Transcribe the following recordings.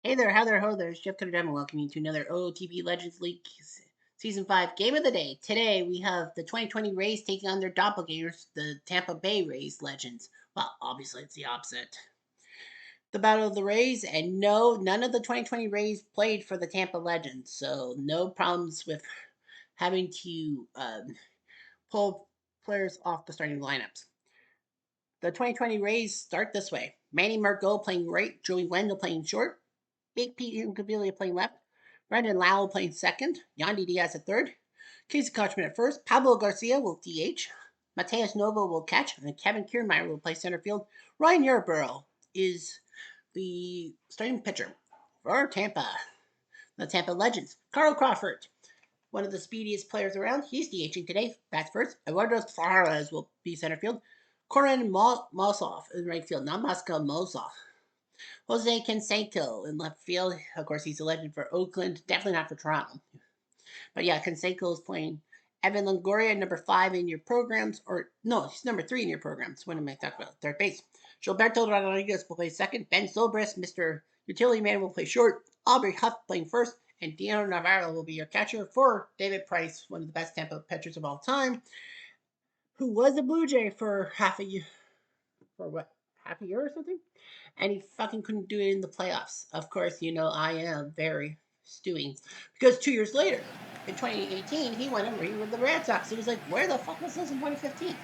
Hey there, how there, ho there, it's Jeff Cutter Diamond welcoming you to another OOTP Legends League Season 5 Game of the Day. Today we have the 2020 Rays taking on their doppelgangers, the Tampa Bay Rays Legends. Well, obviously it's the opposite. The Battle of the Rays, and no, none of the 2020 Rays played for the Tampa Legends, so no problems with having to pull players off the starting lineups. The 2020 Rays start this way. Manny Margot playing right, Joey Wendell playing short, Big Pete Incaviglia playing left, Brendan Lowell playing second, Yandy Diaz at third, Casey Kochman at first, Pablo Garcia will DH, Mateus Nova will catch, and Kevin Kiermaier will play center field. Ryan Yarborough is the starting pitcher for Tampa, the Tampa Legends. Carl Crawford, one of the speediest players around, he's DHing today, bats first. Eduardo Suarez will be center field. Koren Mosov in right field, not Moscow, Mosov. Jose Canseco in left field. Of course, he's a legend for Oakland, definitely not for Toronto. But yeah, Canseco is playing. Evan Longoria, number 5 in your programs, or no, he's number 3 in your programs. What am I talking about? Third base. Gilberto Rodriguez will play second. Ben Sobris, Mr. Utility Man, will play short. Aubrey Huff playing first. And Dino Navarro will be your catcher for David Price, one of the best Tampa pitchers of all time, who was a Blue Jay for half a year. For what? Half a year or something? And he fucking couldn't do it in the playoffs. Of course, you know I am very stewing. Because 2 years later, in 2018, he went and re with the Red Sox. He was like, where the fuck was this in 2015?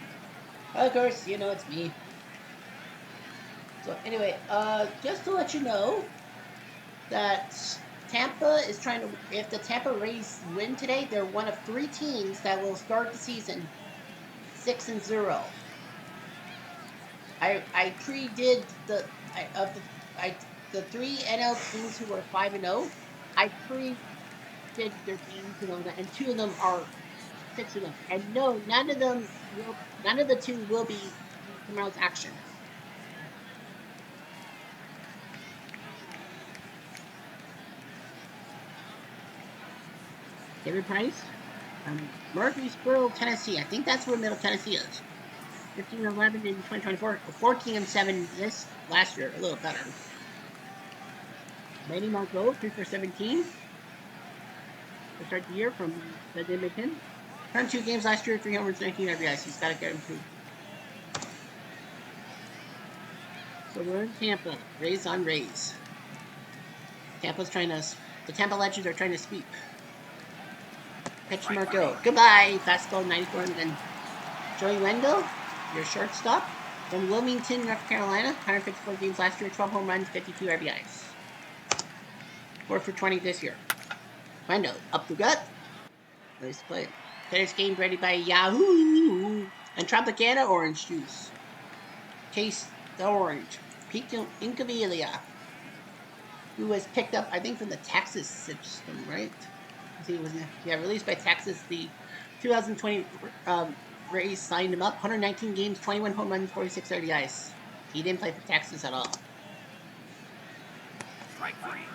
Of course, you know it's me. So anyway, just to let you know that Tampa is trying to, if the Tampa Rays win today, they're one of 3 teams that will start the season 6-0. I pre-did the 3 NL teams who were 5-0. I pre-did their teams and all that, and 2 of them are 6-0. And no, none of the 2 will be tomorrow's action. David Price, Murfreesboro, Tennessee. I think that's where Middle Tennessee is. 15-11 in 2024, 14-7 this last year, a little better. Manny Margot, 3 for 17 to start the year from the Edmonton. Turned 2 games last year, 3 homers, 19 RBIs. He's got to get improved. So we're in Tampa, Rays on Rays. The Tampa Legends are trying to sweep. Pitch Margot, goodbye, fastball 94, and then Joey Wendell, your shortstop, from Wilmington, North Carolina, 154 games last year, 12 home runs, 52 RBIs. 4 for 20 this year. Wendell, up the gut. Nice play. Today's game ready by Yahoo! And Tropicana Orange Juice. Taste the orange. Pete Incaviglia, who was picked up, I think, from the Texas system, right? He was released by Texas. The 2020 Rays signed him up. 119 games, 21 home runs, 46 RBIs. He didn't play for Texas at all.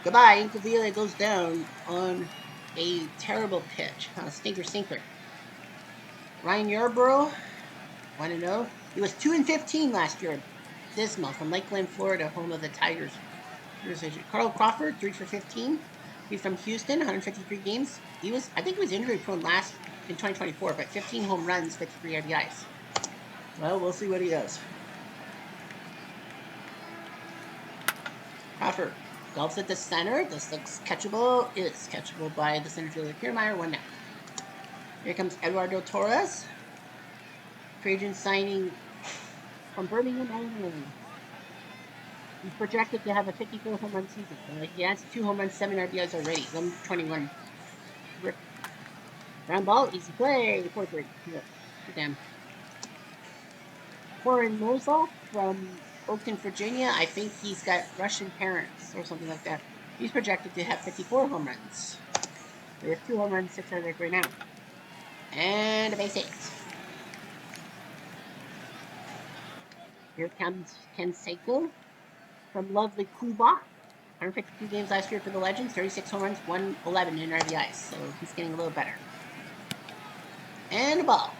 Goodbye. Incaviglia goes down on a terrible pitch, on a stinker. Ryan Yarborough, 1-0. He was 2-15 last year. Dismal, from Lakeland, Florida, home of the Tigers. Carl Crawford, 3 for 15. He's from Houston, 153 games. I think he was injury prone last in 2024, but 15 home runs, 53 RBIs. Well, we'll see what he does. Crawford golfs at the center. This looks catchable. It's catchable by the center fielder Kiermaier. 1 down. Here comes Eduardo Torres. Free agent signing from Birmingham, Alabama. He's projected to have a 54 home run season. He has 2 home runs, 7 RBIs already. 121. Ground ball, easy play. 4-3. Damn. Koren Mosov from Oakland, Virginia. I think he's got Russian parents or something like that. He's projected to have 54 home runs. He has 2 home runs, 6 RBIs right now. And a base hit. Here comes Canseco from lovely Cuba. 152 games last year for the Legends, 36 home runs, 111 in RBIs, so he's getting a little better. And a ball.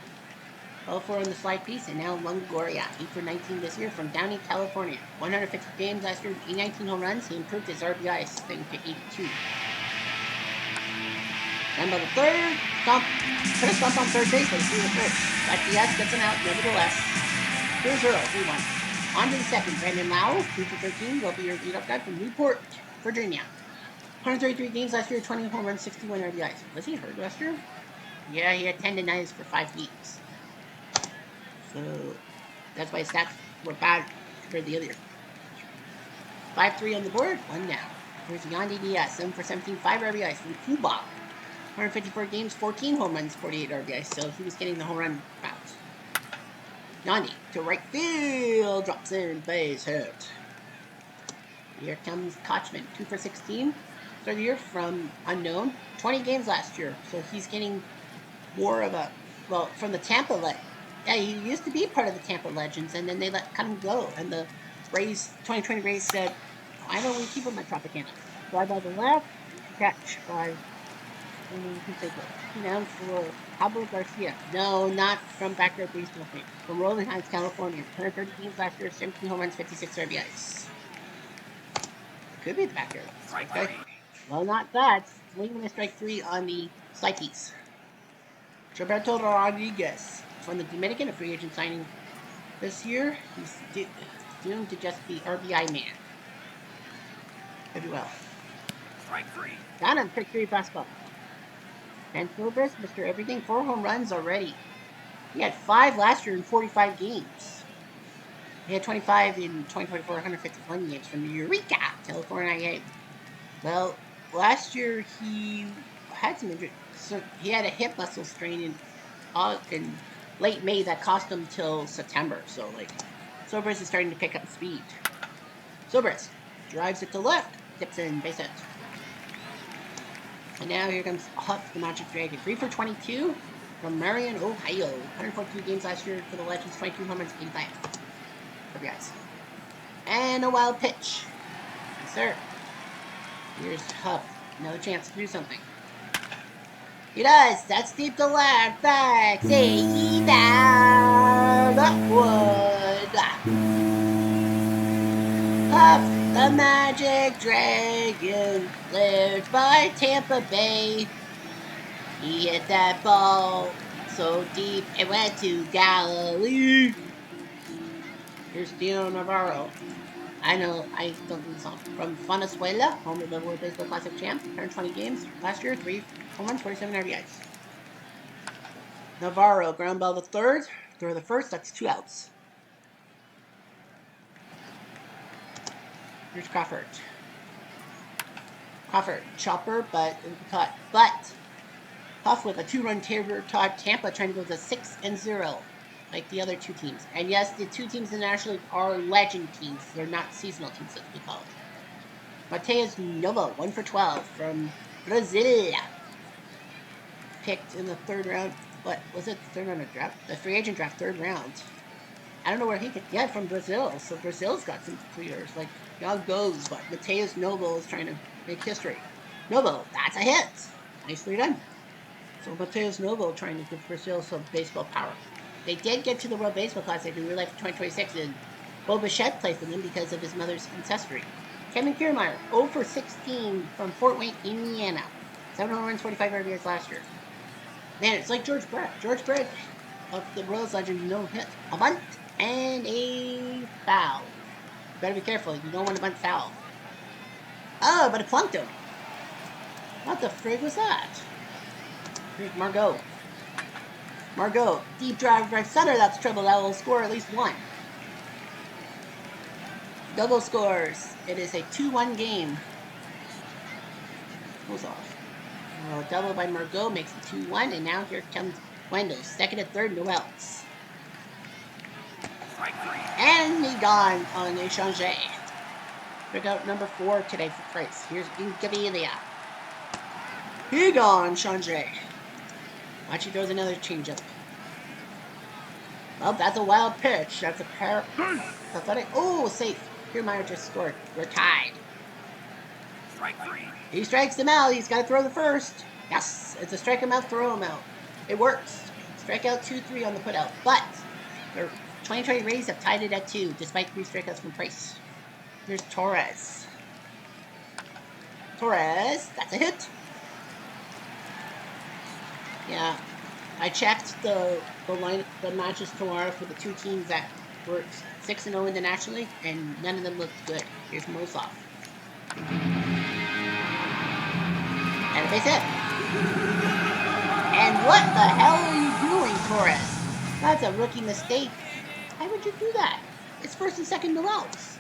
All 4 on the slide piece, and now Longoria, 8 for 19 this year from Downey, California. 150 games last year, 19 home runs. He improved his RBI thing to 82. And by the third, put a stump on third base, but it's through the first. But yes, gets him out, nevertheless. 2-0, 3-1. On to the second, Brandon Lau, 2 for 13, will be your leadoff guy from Newport, Virginia. 133 games last year, 20 home runs, 61 RBIs. Was he hurt last year? Yeah, he had 10 denies for 5 weeks. So that's why his stats were bad compared to the other year. 5-3 on the board, 1 down. Here's Yandy Diaz, 7 for 17, 5 RBIs from Cuba. 154 games, 14 home runs, 48 RBIs. So he was getting the home run bounce. Yandy to right field, drops in, base hit. Here comes Kochman, 2 for 16. Start of the year from unknown. 20 games last year, so he's getting more of a, well, from the Tampa yeah, he used to be part of the Tampa Legends, and then they cut him go. And the Rays, 2020 Rays said, why don't we keep him at Tropicana? Fly by the left, catch by, down for Pablo Garcia. No, not from backyard baseball fame. From Rolling Heights, California. 130 games last year, 17 home runs, 56 RBIs. Could be the backyard. Okay. Well, not that. Swinging a strike 3 on the slide piece. Gilberto Rodriguez from the Dominican, a free agent signing this year. He's doomed to just be RBI man. Could be well. Strike 3. Got him. Strike 3 fastball. Ben Philbris, Mr. Everything, 4 home runs already. He had 5 last year in 45 games. He had 25 in 2024, 151 games from Eureka, California. Well, last year he had some injury. So he had a hip muscle strain in late May that cost him till September. So Sobers is starting to pick up speed. Sobers drives it to left, tips in, base hit. And now here comes Huff, the Magic Dragon, 3 for 22 from Marion, Ohio. 142 games last year for the Legends, 22 home runs, 85. RBIs. And a wild pitch. Yes, sir. Here's Huff. Another chance to do something. He does. That's deep to left. Back. Say down. Upwood. Huff, the Magic Dragon, lived by Tampa Bay. He hit that ball so deep it went to Galilee. Here's Dino Navarro. I know, I don't know the song. From Venezuela, home of the World Baseball Classic champ. 120 games last year, 3 home runs, 47 RBIs. Navarro, ground ball the third. Throw the first, that's 2 outs. Here's Crawford. Crawford, chopper, but caught. But Huff with a 2-run Tampa trying to go to 6-0. Like the other 2 teams. And yes, the 2 teams in the National League are legend teams. They're not seasonal teams, as we call it. Mateus Novo, 1 for 12 from Brazil. Picked in the 3rd round. What was it? The 3rd round of draft? The free agent draft, 3rd round. I don't know where he could get from Brazil. So Brazil's got some players. Like, y'all goes, but Mateus Novo is trying to make history. Novo, that's a hit. Nicely done. So Mateus Novo trying to give Brazil some baseball power. They did get to the World Baseball Classic in real life 2026, and Bo Bichette plays with him because of his mother's ancestry. Kevin Kiermaier, 0 for 16 from Fort Wayne, Indiana. 7 home runs, 45 RBIs last year. Man, it's like George Brett. George Brett of the Royals legend, no hit. A bunt and a foul. Better be careful, you don't want to bunt foul. Oh, but it plunked him. What the frig was that? Here's Margot. Margot, deep drive right center, that's trouble. That will score at least 1. Double scores. It is a 2-1 game. Goes off. Double by Margot makes it 2-1, and now here comes Wendell. 2nd and 3rd, no outs. And he gone on a change. Pick out number 4 today for Price. Here's Gaviria. He gone, change. Watch, he throws another changeup. Well, that's a wild pitch. That's a pathetic. Oh, safe. Kiermaier just scored. We're tied. Strike 3. He strikes him out. He's got to throw the first. Yes, it's a strike him out, throw him out. It works. Strikeout 2-3 on the putout. But the 2020 Rays have tied it at 2, despite 3 strikeouts from Price. Here's Torres. Torres, that's a hit. Yeah, I checked the matches tomorrow for the two teams that were 6-0 in the National League, and none of them looked good. Here's Mozart. And a base hit. And what the hell are you doing, Torres? That's a rookie mistake. Why would you do that? It's first and second no outs.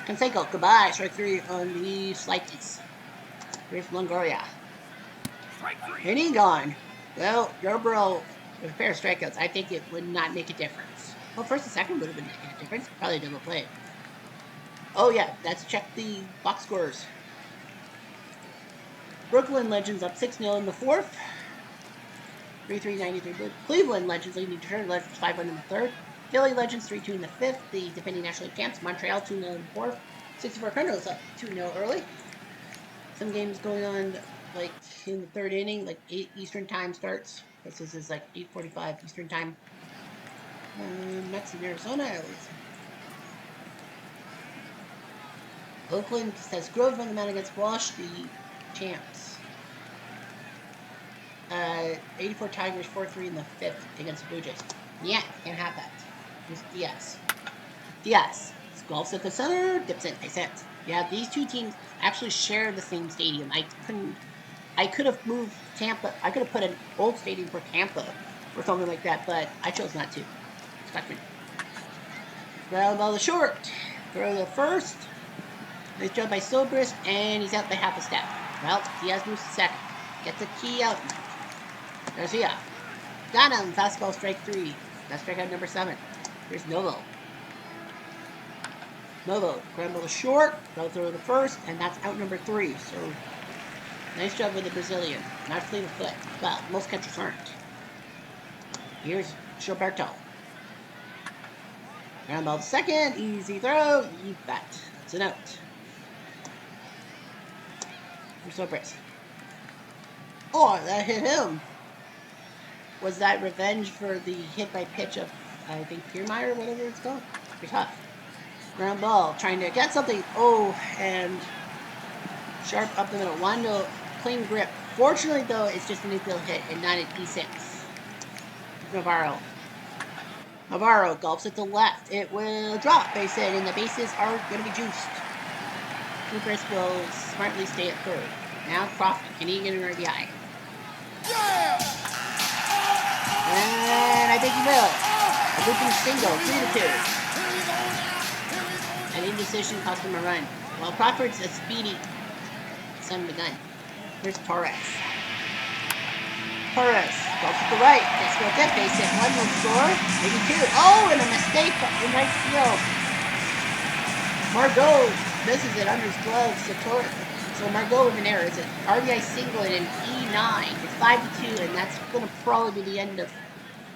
Canseco, goodbye. Strike 3 on the slighties. Here's Longoria. And he gone. Well, Yarborough with a pair of strikeouts, I think it would not make a difference. Well, first and second would have been making a difference. Probably a double play. Oh yeah, let's check the box scores. Brooklyn Legends up 6-0 in the fourth. 3-3-93. Cleveland Legends leading Detroit Legends 5-1 in the third. Philly Legends 3-2 in the fifth. The defending National League champs. Montreal 2-0 in the fourth. 64 Cardinals up 2-0 early. Some games going on like in the third inning, like 8 Eastern time starts. This is like 8:45 Eastern time. Mets in Arizona at least. Oakland says Grove on the mound against Walsh, the champs. 84 Tigers 4-3 in the fifth against the Blue Jays. Yeah, can't have that. Here's Diaz. Diaz golfs at the center, dips in, base hit. Yeah, these two teams actually share the same stadium. I could have moved Tampa. I could have put an old stadium for Tampa or something like that, but I chose not to. Expect ground ball to short. Throw the first. Nice job by Sobris, and he's out by half a step. Well, Diaz moves to second. Gets a key out. Garcia. Got him. Fastball strike 3. That's strikeout number 7. Here's Novo. Novo. Ground ball to short. They'll throw the first, and that's out number 3. So, nice job with the Brazilian. Not fleet of foot. Well, most catchers aren't. Here's Gilberto. Ground ball to second. Easy throw. You bet. That's an out. Here's Sobris. Oh, that hit him. Was that revenge for the hit by pitch of, I think, Piermeyer, whatever it's called? Pretty tough. Ground ball, trying to get something. Oh, and sharp up the middle. Wando, clean grip. Fortunately, though, it's just an infield hit and not an E6. Navarro. Navarro golfs at the left. It will drop, base hit, and the bases are going to be juiced. Cooper will smartly stay at third. Now Crawford. Can he get an RBI? Yeah! And I think he will. A looping single, 3-2. An indecision cost him a run. Well, Crawford's a speedy son of a gun. Here's Torres. Torres golfs at the right. Let's go dead base hit. 1 will score. Maybe 2. Oh, and a mistake in right field. Margot misses it under his gloves. So Margot with an error. It's an RBI single and an E9. It's 5-2, and that's going to probably be the end of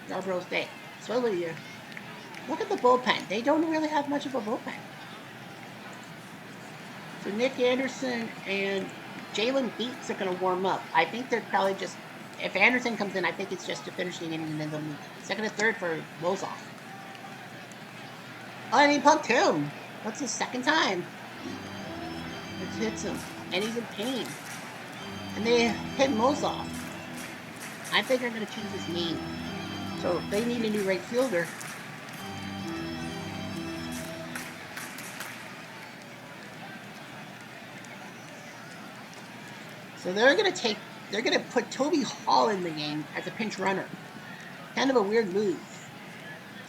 Yarborough's day. So look at the bullpen. They don't really have much of a bullpen. So Nick Anderson and Jalen Beats are going to warm up. I think they're probably just, if Anderson comes in, I think it's just to finish the inning and then they'll move second and third for Lozoff. Oh, and he punked him. That's his second time. It hits him. And he's in pain. And they hit Mozoff. I think they're going to change his name. So they need a new right fielder. So they're going to put Toby Hall in the game as a pinch runner. Kind of a weird move.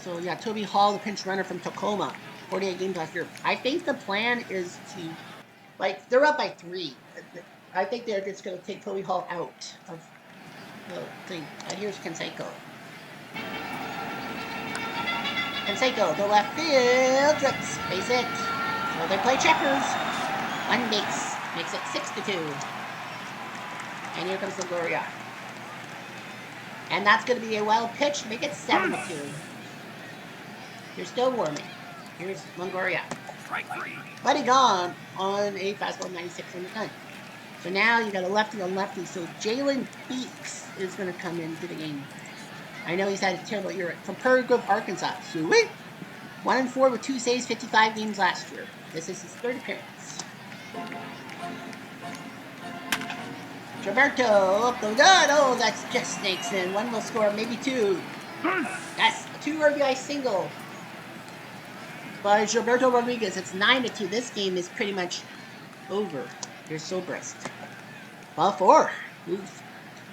So yeah, Toby Hall, the pinch runner from Tacoma. 48 games last year. I think the plan is to, like, they're up by 3. I think they're just going to take Toby Hall out of the thing. Here's Canseco. Canseco, the left field, trips, base hit. So they play checkers. One makes it 6-2. And here comes Longoria. And that's going to be a wild pitch to make it 7-2. You're still warming. Here's Longoria. But he gone on a fastball 96 on the gun. So now you got a lefty on lefty. So Jalen Beeks is going to come into the game. I know he's had a terrible year. From Prairie Grove, Arkansas. Sweet. 1-4 with 2 saves, 55 games last year. This is his third appearance. Gilberto up the gut. Oh, that's just snakes in. One will score, maybe two. Yes, a 2 RBI single by Gilberto Rodriguez. It's 9-2. This game is pretty much over. Here's Sobrist. Ball 4. Oof.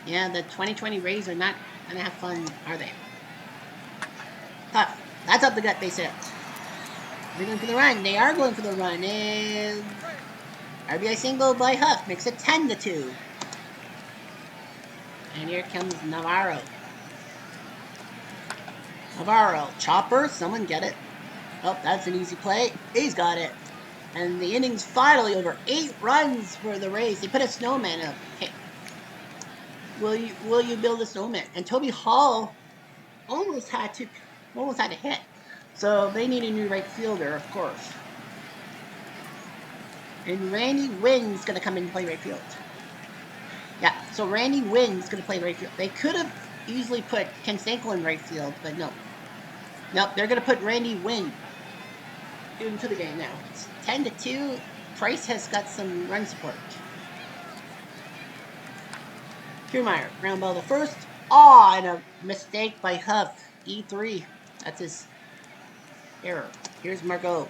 Yeah, the 2020 Rays are not going to have fun, are they? Tough. That's up the gut, base hit. They're going for the run. They are going for the run. And RBI single by Huff makes it 10-2. And here comes Navarro. Navarro. Chopper. Someone get it. Oh, that's an easy play. He's got it. And the inning's finally over. 8 runs for the Rays. They put a snowman up. Okay. Will you build a snowman? And Toby Hall almost had to hit. So they need a new right fielder, of course. And Randy Wynn's going to come in and play right field. Yeah, so Randy Wynn's going to play right field. They could have easily put Ken Stanko in right field, but no. Nope, they're going to put Randy Wynn into the game now. It's 10-2. Price has got some run support. Kiermaier, ground ball the first. Oh, and a mistake by Huff. E3. That's his error. Here's Margot.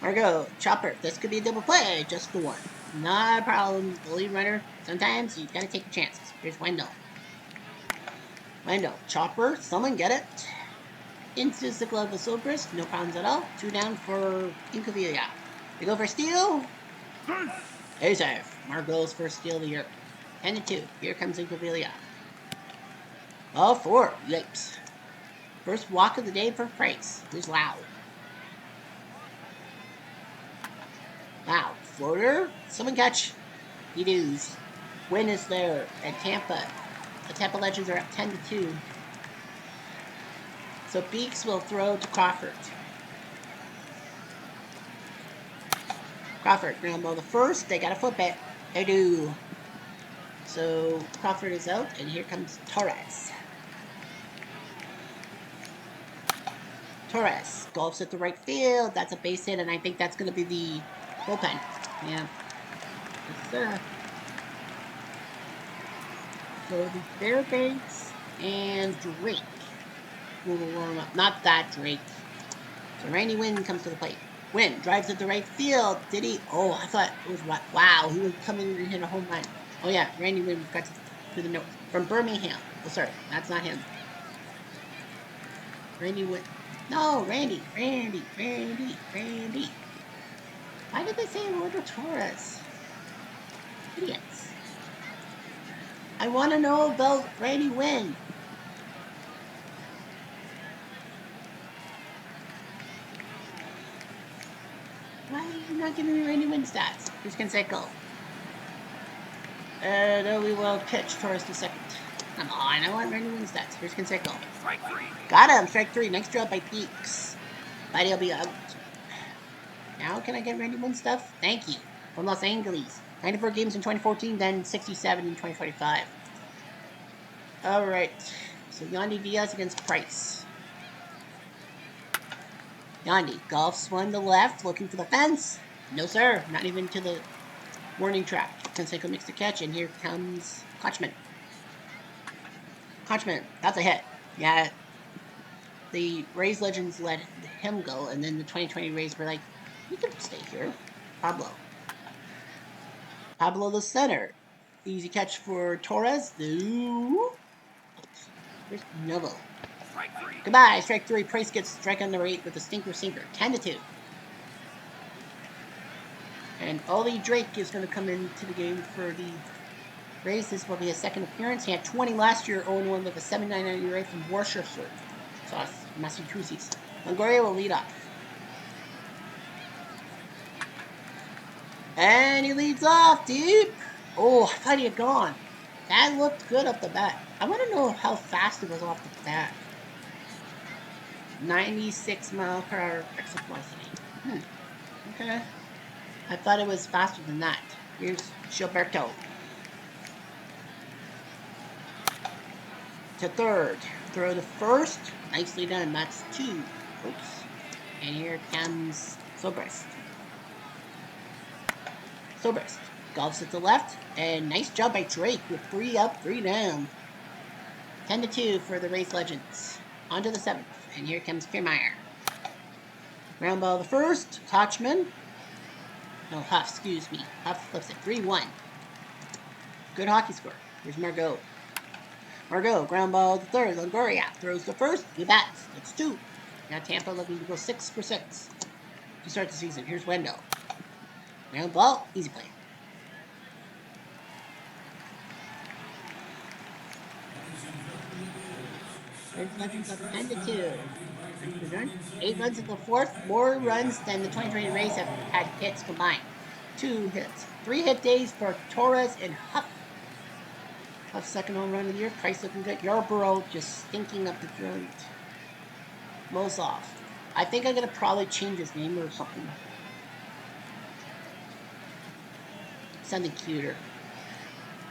Margot, chopper. This could be a double play. Just the one. Not a problem. The lead runner. Sometimes you gotta take your chances. Here's Wendell. Wendell, chopper. Someone get it. Into the glove of Silbrist. No problems at all. 2 down for Incavilla. They go for steal. Hey, safe. Margot's first steal of the year. 10-2. Here comes Incavilla. Ball 4. Yikes. First walk of the day for Price. Who's loud? Wow. Floater. Someone catch. He does. Win is there at Tampa. The Tampa Legends are up 10-2. So Beeks will throw to Crawford. Crawford, ground ball the first. They got a foot bat. They do. So Crawford is out, and here comes Torres. Torres golfs at the right field. That's a base hit, and I think that's going to be the bullpen. Yeah. So the Fairbanks and Drake will warm up. Not that Drake. So Randy Wynn comes to the plate. Wynn drives at the right field. Did he? Oh, I thought it was what? Wow, he was coming and hit a home run. Oh yeah, Randy Wynn got to the note from Birmingham. Oh, sorry, that's not him. Randy Wynn. No, Randy. Why did they say Roger Torres? Idiots. I want to know about Randy Wynn. Why are you not giving me Randy Wynn stats? Who's Canseco? We will pitch Torres to second. Come on, I want Randy Wynn stats. Here's Canseco. Strike 3. Got him. Strike 3. Next job by Peaks. But he'll be out. Now can I get Randy Wynn stuff? Thank you. From Los Angeles. 94 games in 2014, then 67 in 2025. Alright. So Yandy Diaz against Price. Yandy golfs one to left, looking for the fence. No, sir. Not even to the warning track. Canseco makes the catch, and here comes Kochman. Kochman, that's a hit. Yeah. The Rays legends let him go, and then the 2020 Rays were like, you can stay here. Pablo the center. Easy catch for Torres. Ooh. Here's Novo. Strike 3. Goodbye. Strike 3. Price gets strike on the 8 with a stinker sinker. 10-2. And Ollie Drake is going to come into the game for the Rays. This will be his second appearance. He had 20 last year, 0-1 with a 7.99 ERA from Worcester, Massachusetts. Longoria will lead off. And he leads off deep. Oh, I thought he had gone. That looked good up the bat. I want to know how fast it was off the bat. 96 mile per hour exit velocity. Okay. I thought it was faster than that. Here's Gilberto. to third. Throw to first. Nicely done. That's 2. Oops. And here comes Sobrest. Sobrest. Golfs at the left. And nice job by Drake with 3 up, 3 down. 10-2 for the Race Legends. On to the 7th. And here comes Kiermaier. Ground ball the first. Kochman. No, Huff, excuse me. Huff flips it. 3-1. Good hockey score. Here's Margot. Margot, ground ball the third. Longoria throws the first. He bats. It's 2. Now Tampa looking to go 6 for 6 to start the season. Here's Wendell. Ground ball. Easy play. Legends up 10-2. 8 runs in the fourth. More runs than the 2020 Rays have had hits combined. 2 hits. 3 hit days for Torres and Huff. Huff's second home run of the year. Price looking good. Yarborough just stinking up the joint. Mozov. I think I'm going to probably change his name or something. Something cuter.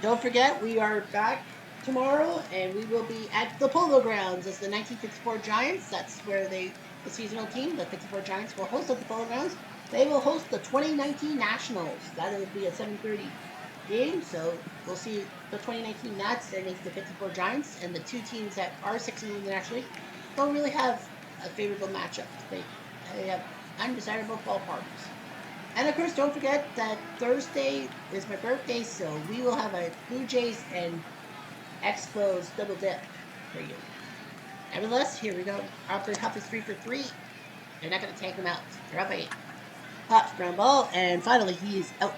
Don't forget, we are back tomorrow, and we will be at the Polo Grounds as the 1954 Giants. That's where the seasonal team, the 54 Giants, will host at the Polo Grounds. They will host the 2019 Nationals. That will be a 7:30 game, so we'll see the 2019 Nats against the 54 Giants, and the two teams that are 6-1 in the National League don't really have a favorable matchup. They have undesirable ballparks. And of course, don't forget that Thursday is my birthday, so we will have a Blue Jays and Expos double dip for you. Nevertheless, here we go. Huff is 3 for 3. They're not going to take him out. They're up 8. Huff, ground ball, and finally he is out.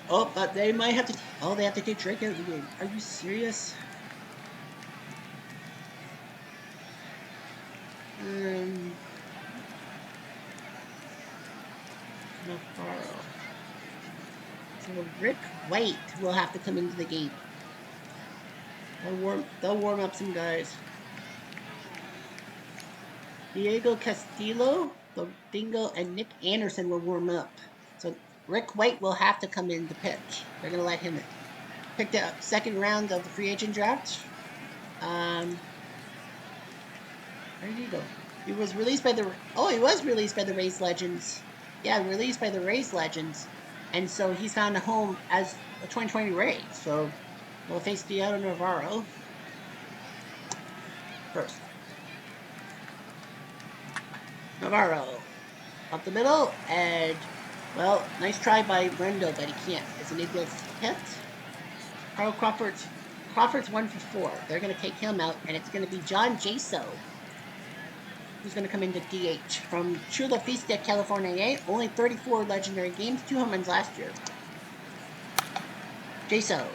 Oh, but they might have to. Oh, they have to take Drake out of the game. Are you serious? Navarro. So Rick White will have to come into the game. They'll warm up some guys. Diego Castillo, the Dingo, and Nick Anderson will warm up. So Rick White will have to come in to pitch. They're going to let him in. Picked up second round of the free agent draft. Where did he go? He was released by the. Oh, he was released by the Race Legends. Yeah, released by the Race Legends, and so he's found a home as a 2020 Ray. So we'll face Diego Navarro first. Navarro up the middle, and well, nice try by Rendo, but he can't. It's an eagle hit. Carl Crawford's 1 for 4. They're going to take him out, and it's going to be John Jaso, who's going to come into DH from Chula Vista, California. Only 34 legendary games, 2 home runs last year. Jaso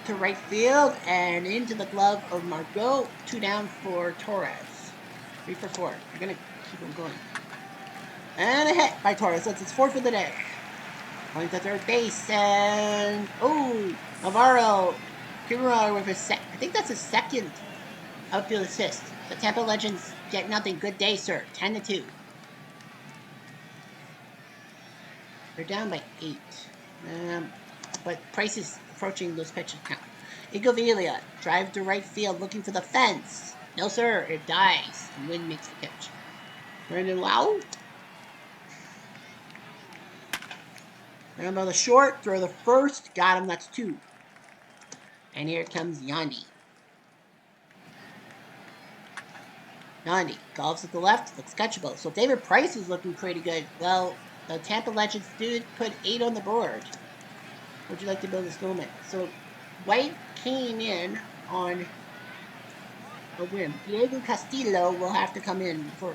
to right field and into the glove of Margot. 2 down for Torres. 3 for 4. They're going to keep him going. And a hit by Torres. That's his 4th of the day. Going to third base, and Navarro. Kimura with his I think that's his second outfield assist. The Tampa Legends get nothing. Good day, sir. 10-2. They're down by 8. But Price is approaching those pitches count. Igavilia drive to right field looking for the fence. No, sir. It dies. And Wynn makes the pitch. Brandon Lau. Remember the short. Throw the first. Got him. That's 2. And here comes Yandy. Yandy golfs at the left, looks catchable. So David Price is looking pretty good. Well, the Tampa Legends did put 8 on the board. Would you like to build a snowman? So White came in on a whim. Diego Castillo will have to come in for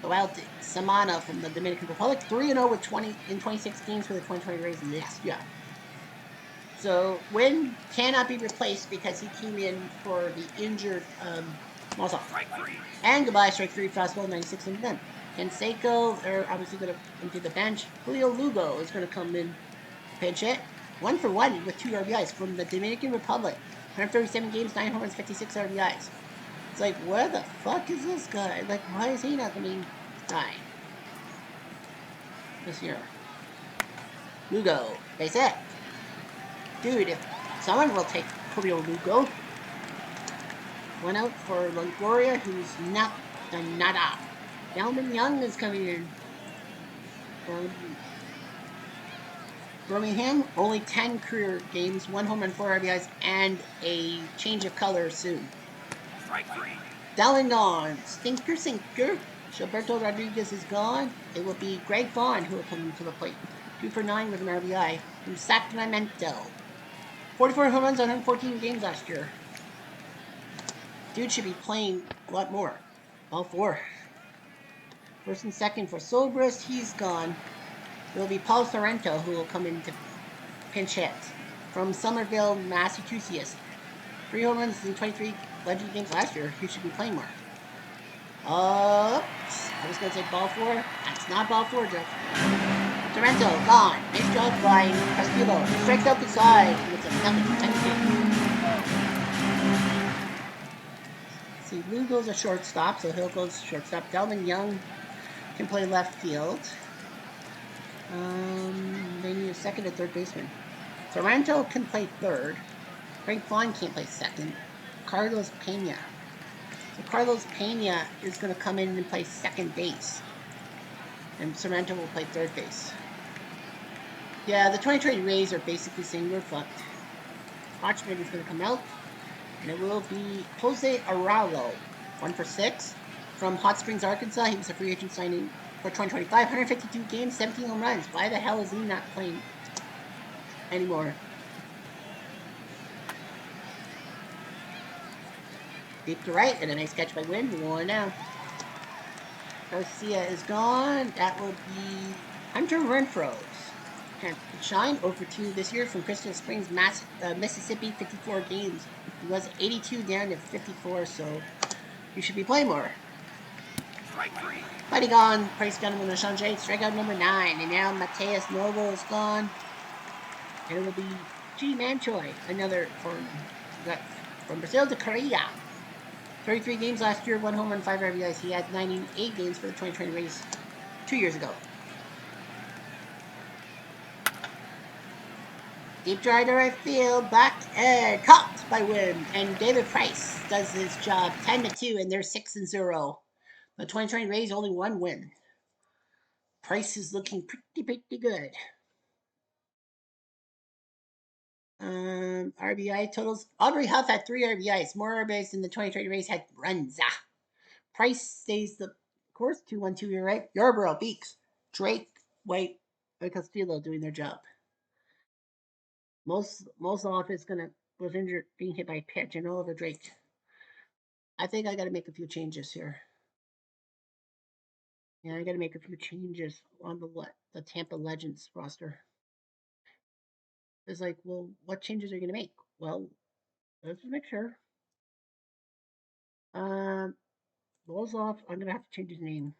go out to Samana from the Dominican Republic. 3-0 with 26 games for the 2020 Rays last year. So Wynn cannot be replaced because he came in for the injured Mozart. And goodbye, strike 3, fastball, 96 and then. Canseco, they're obviously going to empty the bench. Julio Lugo is going to come in, pinch hit. 1 for 1 with 2 RBIs from the Dominican Republic. 137 games, 9 home runs, 56 RBIs. It's like, where the fuck is this guy? Like, why is he not going to die this year? Lugo, base hit. Dude, if someone will take Julio Lugo. One out for Longoria, who's not the nada. Delman Young is coming in from Birmingham. Only 10 career games, 1 home run, 4 RBIs, and a change of color soon. Strike three. Dowling gone. Stinker, sinker. Gilberto Rodriguez is gone. It will be Greg Vaughn who will come to the plate. 2 for 9 with an RBI from Sacramento. 44 home runs on 114 games last year. Dude should be playing a lot more. All four. First and second for Sobrist. He's gone. It will be Paul Sorrento who will come in to pinch hit from Somerville, Massachusetts. 3 home runs in 23 Legend games last year. He should be playing more. I was going to say ball four. That's not ball four, Jeff. Sorrento, gone. Nice job by Castillo. Strikes out the side. It's a 7-10 game. See, Lugo's a shortstop, so he'll go shortstop. Delman Young can play left field. They need a second and third baseman. Sorrento can play third. Frank Vaughn can't play second. Carlos Pena. So Carlos Pena is going to come in and play second base. And Sorrento will play third base. Yeah, the 2020 Rays are basically saying we're fucked. Watchman is going to come out. And it will be Jose Araujo. 1 for 6. From Hot Springs, Arkansas. He was a free agent signing for 2025. 152 games, 17 home runs. Why the hell is he not playing anymore? Deep to right, and a nice catch by Wynn. We're going now. Garcia is gone. That will be Hunter Renfroe. Can't shine over 2 this year from Crystal Springs, Mississippi. 54 games. He was 82 down to 54, so you should be playing more. Strike three. Mighty gone. Price gentleman Lashanje. Strikeout number 9. And now Mateus Novo is gone. And it will be G. Manchoy, another from Brazil to Korea. 33 games last year, 1 home run, 5 RBIs. He had 98 games for the 2020 Rays 2 years ago. Deep drive to right field, back and caught by Wynn. And David Price does his job 10-2, and they're 6-0. The 2020 Rays only 1 win. Price is looking pretty good. RBI totals. Aubrey Huff had 3 RBIs, more RBIs than the 2020 Rays had runs. Price stays the course. 2-1-2. You're right. Yarborough, Beeks, Drake, White, and Castillo doing their job. Most off is was injured, being hit by a pitch, and over Drake. I think I got to make a few changes here. Yeah, I got to make a few changes on the Tampa Legends roster. It's like, well, what changes are you going to make? Well, let's just make sure. Balls off. I'm going to have to change his name.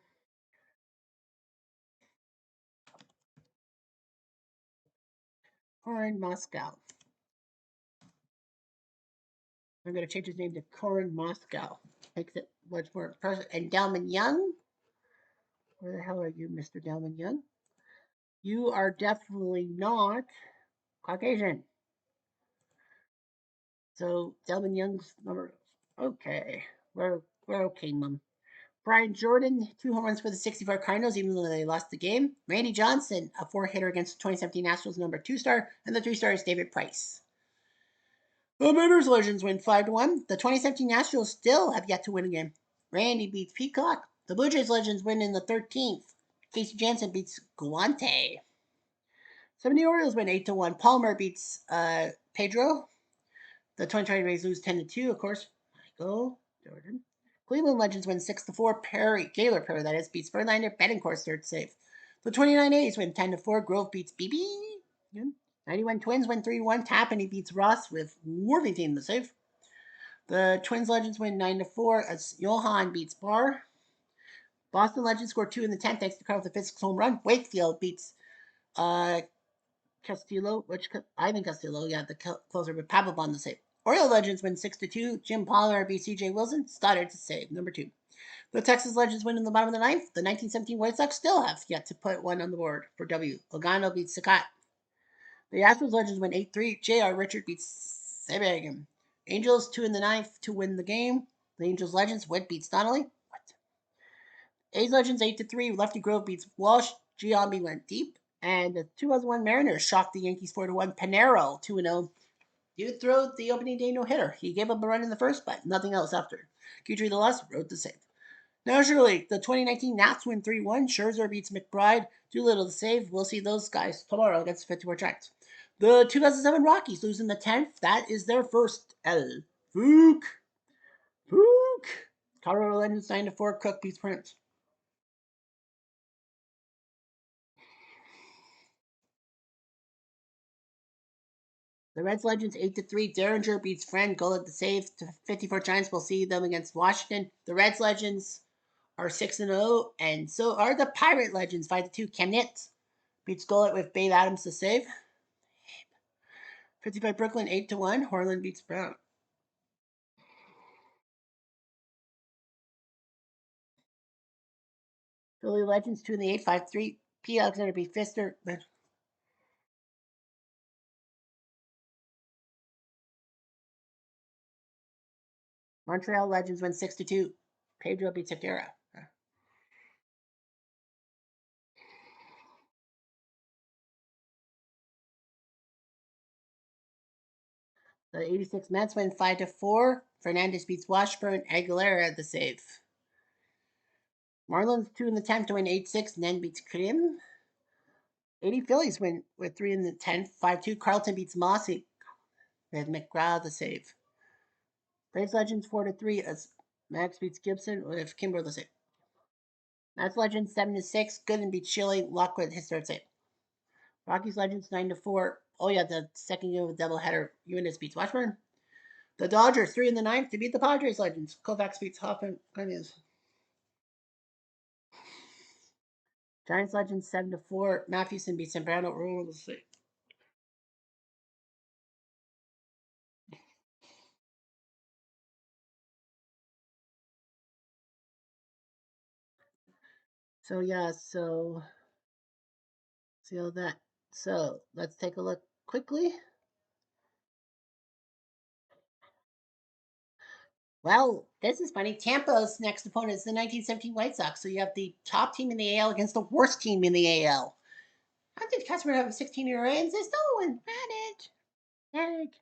Corin Moscow. I'm going to change his name to Corin Moscow. Makes it much more impressive. And Delman Young. Where the hell are you, Mr. Delman Young? You are definitely not Caucasian. So Delvin Young's number. Okay, we're okay, Mom. Brian Jordan, 2 home runs for the 64 Cardinals, even though they lost the game. Randy Johnson, a 4-hitter against the 2017 Nationals, number 2 star, and the 3 star is David Price. The Mariners Legends win 5-1. The 2017 Nationals still have yet to win a game. Randy beats Peacock. The Blue Jays Legends win in the 13th. Casey Janssen beats Guante. 70 Orioles win 8-1. Palmer beats Pedro. The 2020 Rays lose 10-2, of course. Michael Jordan. Cleveland Legends win 6-4. Gaylor Perry, that is, beats Verlander. Bettencourt's third save. The 29 A's win 10-4. Grove beats BB. 91 Twins win 3-1. Tapani beats Ross with Worthington the save. The Twins Legends win 9-4 as Johan beats Barr. Boston Legends scored 2 in the 10th thanks to Carl Fisk's home run. Wakefield beats Castillo, Ivan Castillo, the closer with Papelbon the save. Oriole Legends win 6-2. Jim Pollard beats C.J. Wilson. Stoddard to save, number 2. The Texas Legends win in the bottom of the 9th. The 1917 White Sox still have yet to put one on the board for W. Logano beats Sakat. The Astros Legends win 8-3. J.R. Richard beats Sabag. Angels 2 in the ninth to win the game. The Angels Legends. Witt beats Donnelly. What? A's Legends 8-3. Lefty Grove beats Walsh. Giambi went deep. And the 2001 Mariners shocked the Yankees 4-1. Panero 2-0. He threw the opening day no hitter. He gave up a run in the first, but nothing else after. Guidry the last wrote the save. National League, the 2019 Nats win 3-1. Scherzer beats McBride. Doolittle the save. We'll see those guys tomorrow against the 54 Giants. The 2007 Rockies lose in the 10th. That is their first L. Fook. Fook. Colorado Legends 9-4. Cook beats Prince. The Reds Legends 8-3. Derringer beats Friend. Goal at the save to 54 Giants. We'll see them against Washington. The Reds Legends are 6-0, and so are the Pirate Legends 5-2. Chemnitz beats Gullet with Babe Adams to save. 55 Brooklyn 8-1. Horland beats Brown. Philly Legends 2 in the 8, 5-3. P. Alexander beat Fister. Montreal Legends win 6-2. Pedro beats Akira. The 86 Mets win 5-4. Fernandez beats Washburn. Aguilera at the save. Marlins 2 in the 10th to win 8-6. Nen beats Krim. 80 Phillies win with 3 in the 10th. 5-2. Carlton beats Mossy. With McGraw the save. Braves Legends 4-3 as Max beats Gibson with Kimber the save. Max Legends 7-6. Gooden beats Chile. Lockwood his third save. Rockies Legends 9-4. Oh yeah, the second game of the doubleheader. Unis beats Washburn. The Dodgers 3 in the ninth to beat the Padres Legends. Kovacs beats Hoffman. Giants Legends 7-4. Mathewson beats Zambrano. We'll see. So yeah, so see all that. So let's take a look quickly. Well, this is funny. Tampa's next opponent is the 1917 White Sox. So you have the top team in the AL against the worst team in the AL. How did Customer have a 16-year and they still win? Manage.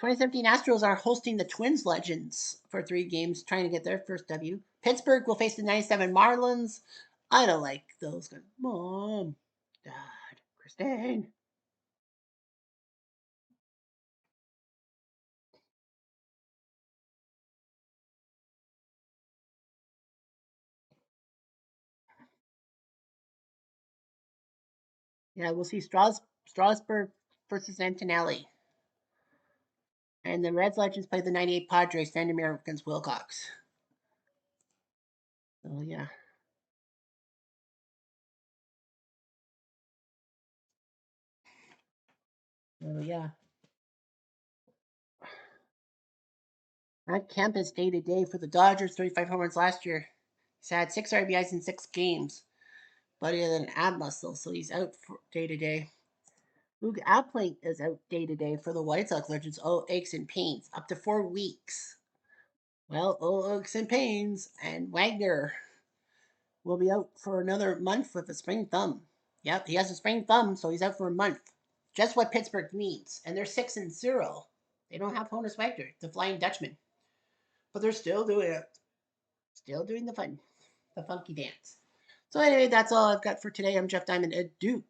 2017 Astros are hosting the Twins Legends for 3 games, trying to get their first W. Pittsburgh will face the 97 Marlins. I don't like those guys. Mom, Dad, Christine. Yeah, we'll see Strasburg versus Antonelli. And the Reds Legends play the 98 Padres, Vandermeer against Wilcox. So, yeah. So, yeah. Matt Kemp is day to day for the Dodgers, 35 home runs last year. He's had 6 RBIs in 6 games, but he had an ab muscle, so he's out for day to day. Luke Appling is out day to day for the White Sox Legends. Oh, aches and pains, up to 4 weeks. Well, oh, aches and pains, and Wagner will be out for another month with a sprained thumb. Yep, he has a sprained thumb, so he's out for a month. Just what Pittsburgh needs, and they're 6-0. They don't have Honus Wagner, the Flying Dutchman, but they're still doing it. Still doing the funky dance. So anyway, that's all I've got for today. I'm Jeff Diamond. Adieu.